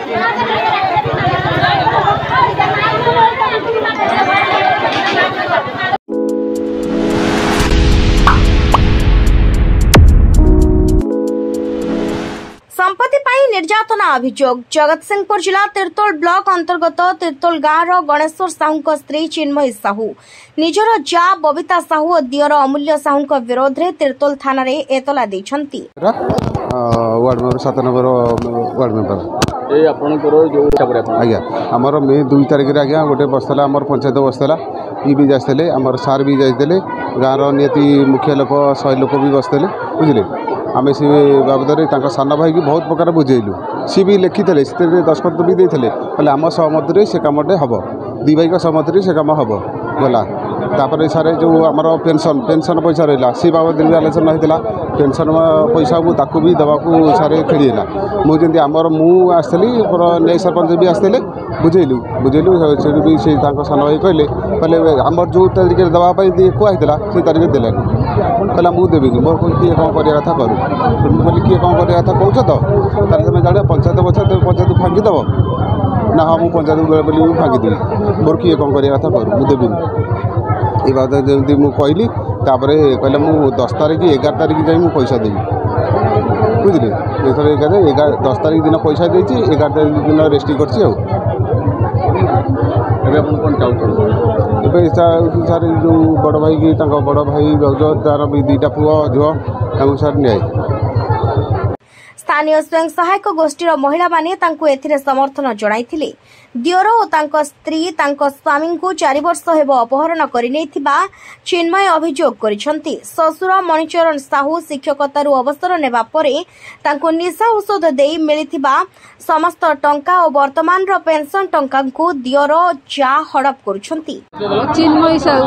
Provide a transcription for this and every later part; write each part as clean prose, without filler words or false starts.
संपत्ति निर्यातना अभियोग जगतसिंहपुर जिला तिर्तोल ब्लॉक अंतर्गत तिर्तोल गाँव गणेश्वर साहू स्त्री चिन्मयी साहू निजर जा बबिता साहू और दियर अमूल्य साहू विरोध में तिर्तोल थाना रे एतला देछंती। Ward member 7 number ward member आज्ञा आमर मे 2 तारिख रे आज्ञा गोटे बसला आमर पंचायत बसला ई भी जाते आमर सार भी जाते गाँव नियति मुखिया लोक 100 लोक भी बसते बुझे आम से बाबद सान भाई की बहुत प्रकार बुझेलु सी भी लिखी से दस्खत भी देते आम सहमति से कमटे हम दी भाई का सहमति से कम हम गला तापर सारे जो आमर पेंशन पेंशन पैसा रहा सी बाबद भी आलोचना होता पेंशन पैसा को ताकू भी देवाक सारे खेलीला मुझे आमर मुझली नई सरपंच भी आसते बुझेलु बुझेलु भी से सान भाई कहले आमर जो तारीख देवाई कहला से तारीख देलानी कहला मुझे देवी मोर किए कौन करवा कथा करूँ बोली किए कौन करवा कथा कौच तो तुम जाने पंचायत बचा पंचायत फाँकीदेव ना हाँ मुझे पंचायत बोली फाँकीदेवी मोर किए कौन करवा कथा करूँ मुझे देवी ये बात जमी मुझे कहली कहले मुझे 10 तारीख 11 तारीख जाए पैसा देवी बुझे ये 10 तारीख दिन पैसा देती 11 तारीख दिन रेस्ट कर सारे जो बड़ भाई की बड़ भाई तार भी 2टा पुआ झुआ सार न्याय स्थानीय स्वयं सहायक गोष्ठीर महिला माने तांको एथिरे समर्थन जणाइथिले। दियोर और तांको स्त्री तांको स्वामी को 4 वर्ष हेबो अपहरण करि नेथिबा चिन्मय अभियोग करिसंती। ससुर मणिचरण साहू शिक्षकतारु अवसर नेबा परे तांको निशा औषध देई मिलिथिबा समस्त टंका और वर्तमान रो पेंशन टंका को दियोर जा हड़प करुछंती। चिन्मय साहू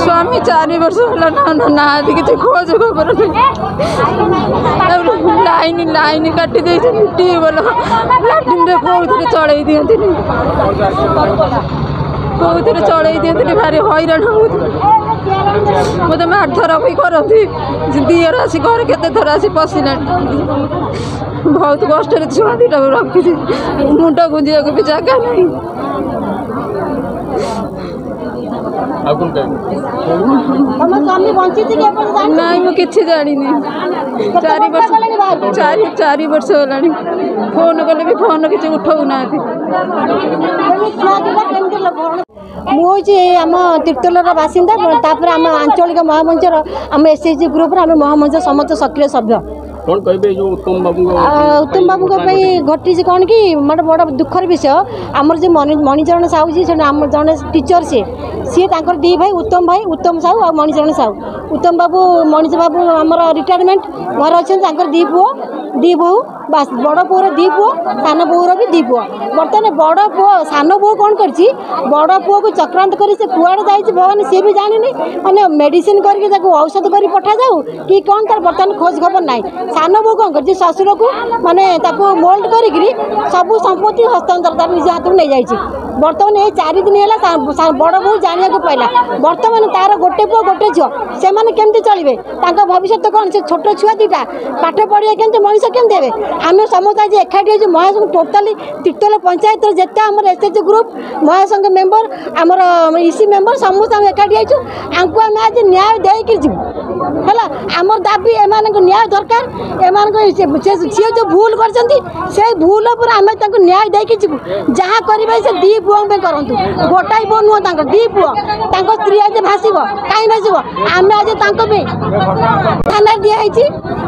स्वामी 4 वर्ष होला ना कि खोज खबर लाइन लाइन काटी दे ट्यूबवेल लाट्रिन कौन चढ़े दिखती कौन चढ़े दिखती भारी हैरान मत मैं 8 थर भी करती दियर आसी घर के थर आसी पशिला बहुत कष्ट छुआ 2टा रखी मुंड गुंजा भी जगह नहीं नहीं मु किसी जानी 4 वर्ष होगा फोन कले भी फोन किसी उठाऊना मुझे आम तिर्तोलर बासिंदा आम आंचलिक महामंचर आम एसएचजी ग्रुप आम महामंच समस्त सक्रिय सभ्य कौन कहबे जो उत्तम बाबू घटी कौन कि मोटे बड़ दुखर विषय आमर जो मणिचरण साहू जी आम जड़े टीचर सी 2 भाई उत्तम साहू और मणिचरण साहू उत्तम बाबू मणिच बाबू आमर रिटायरमेंट घर अच्छा 2 पुओ 2 बहू बास बड़ पुओर 2 पुओ सान बोर भी 2 पुओ बर्तमान बड़ पुओ सान बो कौन कर बड़ पुओ को चक्रांत कर कुआड़े जाइए भगवान सी भी जानी मैंने मेडिसिन करके औषध कर पठा जाऊ कि कौन तार बर्तमान खोज खबर ना सान बो कौन कर ससुर को माने मोल्ड कर सब संपत्ति हस्तांतर निज हाथ में नहीं जाइए बर्तमान ये 4 दिन है बड़ बो जाना पाला बर्तमान तार गोटे पुओ गोटे झील से केमती चलिए भविष्य कौन से छोट छुआ 2टा पाठ पढ़े केमती मनीष केमती हे आम समस्त आज एकाठी महासंघ टोटाली तिर्तोल पंचायत जिते आम एसएचजी ग्रुप महासंघ मेम्बर आमर इसी मेम्बर समस्त आम एकाठी आईचु आमको आम आज न्याय देकर जीवु है आमर दाबी एम न्याय दरकार एम सी जो भूल कर भूल आम न्याय देकर जीवु जहाँ करेंगे से 2 पुओं करूँ गोटाई पुओ नुह 2 पुओ स्त्री आज भाषब कहीं भाषब आम आज थाना दिखाई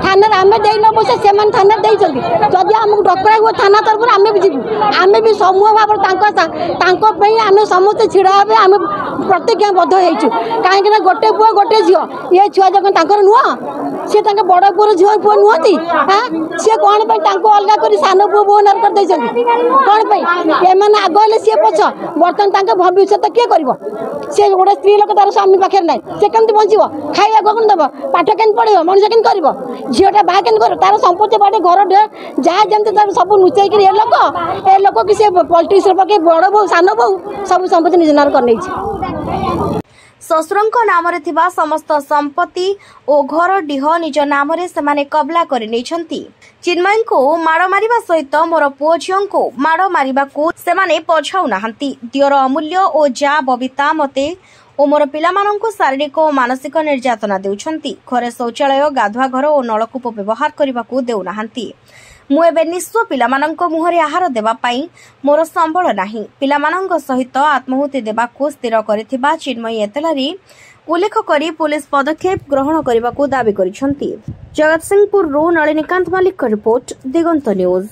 थाना आम देन पैसा से थाना देती जदि आमको डकरा हुआ थाना तरफ आम भी जीवु आम भी समूह भाव आम समस्ते छिड़ा हे आम प्रतिज्ञाबद्ध होइछु कहीं गोटे पुओ गोटे झील ये छुआ जगह नुह सी बड़ पुओर झील पुओ नुहति हाँ सी कौन अलग कर सान पुओ बोनर कर कौन एम आग हेल्ले सी पछ बर्तमान भविष्य किए कर सी गोटे स्त्री लोक तार स्वामी पाखे ना सी केमती बचब खाଇବା कौन देव पाठ के पढ़े मनुष्य के कर झीटा बाहा के कर तार संपत्ति बाटे घर जहाँ जमी सब लुचाई ए लोक कि पॉलिटिक्स पके बड़ बो सान बो सब संपत्ति निज नाम कर शशुरଙ୍କ नामरे थिबा समस्त संपत्ति और घर डीह निज नामरे सेमाने कब्ला करि नेछंती। चिन्मय को माड़ मारिबा सहित मोर पुओ झियों को माड़ मारिबाकू सेमाने पछाउ नाहंती। दियर अमूल्य और जा बबिता मते और मोर पिलामानंकु शारीरिक और मानसिक निर्यातना देउछंती। घरे शौचालय गाधुआ घर और नलकूप व्यवहार करबाकू देउ नाहंती। मु एबे निस्व पिलामानंक मुहरे आहार देबा पई मोर संबळ नाही। पिलामानंक सहित आत्माहुति देबाकू स्थिर करथिबा चिन्मयी एतलारी उल्लेख करी पुलिस पदक्षेप ग्रहण करबाकू दाबी करिसंती। जगतसिंहपुर नलिनीकांत मल्लिक रिपोर्ट दिगंत न्यूज।